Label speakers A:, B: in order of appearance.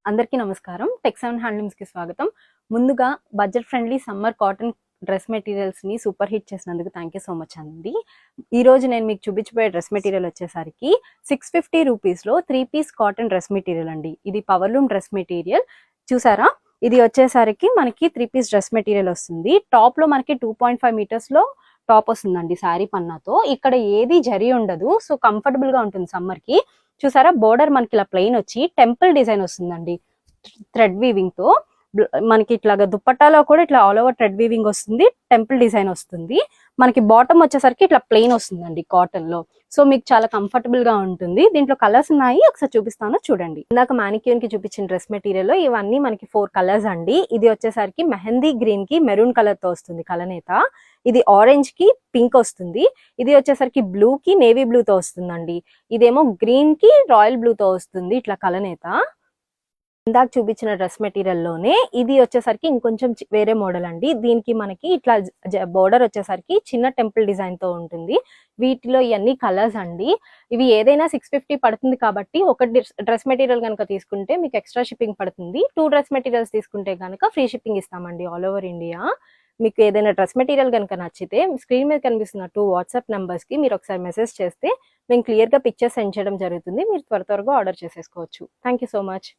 A: అందరికీ నమస్కారం. Texan handlooms కి స్వాగతం. ముందుగా budget friendly summer cotton dress materials ని సూపర్ హిట్ చేసినందుకు థ్యాంక్ యూ సో మచ్ అండి. ఈ రోజు నేను మీకు చూపించబోయే డ్రెస్ మెటీరియల్ వచ్చేసరికి 650 రూపీస్లో 3 పీస్ కాటన్ డ్రెస్ మెటీరియల్ అండి. ఇది పవర్లూమ్ డ్రెస్ మెటీరియల్ చూసారా. ఇది వచ్చేసరికి మనకి 3 పీస్ డ్రెస్ మెటీరియల్ వస్తుంది. టాప్ లో మనకి 2.5 మీటర్స్ లో టాప్ వస్తుందండి శారీ పన్నాతో. ఇక్కడ ఏది జరీ ఉండదు, సో కంఫర్టబుల్ గా ఉంటుంది సమ్మర్ కి. చూసారా, బోర్డర్ మనకి ఇలా ప్లెయిన్ వచ్చి టెంపుల్ డిజైన్ వస్తుందండి థ్రెడ్ వీవింగ్ తో. మనకి ఇట్లాగా దుప్పట్టాలో కూడా ఇట్లా ఆల్ ఓవర్ థ్రెడ్ వీవింగ్ వస్తుంది, టెంపుల్ డిజైన్ వస్తుంది. మనకి బాటమ్ వచ్చేసరికి ఇట్లా ప్లెయిన్ వస్తుందండి కాటన్ లో. సో మీకు చాలా కంఫర్టబుల్ గా ఉంటుంది. దీంట్లో కలర్స్ ఉన్నాయి, ఒకసారి చూపిస్తాను చూడండి. ఇందాక మానిక్యూన్ కి చూపించిన డ్రెస్ మెటీరియల్ లో ఇవన్నీ మనకి 4 కలర్స్ అండి. ఇది వచ్చేసరికి మెహందీ గ్రీన్ కి మెరూన్ కలర్ తో వస్తుంది కలనేత. ఇది ఆరెంజ్ కి పింక్ వస్తుంది. ఇది వచ్చేసరికి బ్లూ కి నేవీ బ్లూ తో వస్తుందండి. ఇదేమో గ్రీన్ కి రాయల్ బ్లూ తో వస్తుంది ఇట్లా కలనేత. ఇందాక చూపించిన డ్రెస్ మెటీరియల్ లోనే ఇది వచ్చేసరికి ఇంకొంచెం వేరే మోడల్ అండి. దీనికి మనకి ఇట్లా బోర్డర్ వచ్చేసరికి చిన్న టెంపుల్ డిజైన్ తో ఉంటుంది. వీటిలో ఇవన్నీ కలర్స్ అండి. ఇవి ఏదైనా 650 పడుతుంది కాబట్టి ఒక డ్రెస్ మెటీరియల్ కనుక తీసుకుంటే మీకు ఎక్స్ట్రా షిప్పింగ్ పడుతుంది. 2 డ్రెస్ మెటీరియల్స్ తీసుకుంటే కనుక ఫ్రీ షిప్పింగ్ ఇస్తామండి ఆల్ ఓవర్ ఇండియా. మీకు ఏదైనా డ్రెస్ మెటీరియల్ కనుక నచ్చితే స్క్రీన్ మీద కనిపిస్తున్న 2 వాట్సాప్ నెంబర్స్ కి మీరు ఒకసారి మెసేజ్ చేస్తే మేము క్లియర్ గా పిక్చర్స్ సెండ్ చేయడం జరుగుతుంది. మీరు త్వరగా ఆర్డర్ చేసేసుకోవచ్చు. Thank you so much.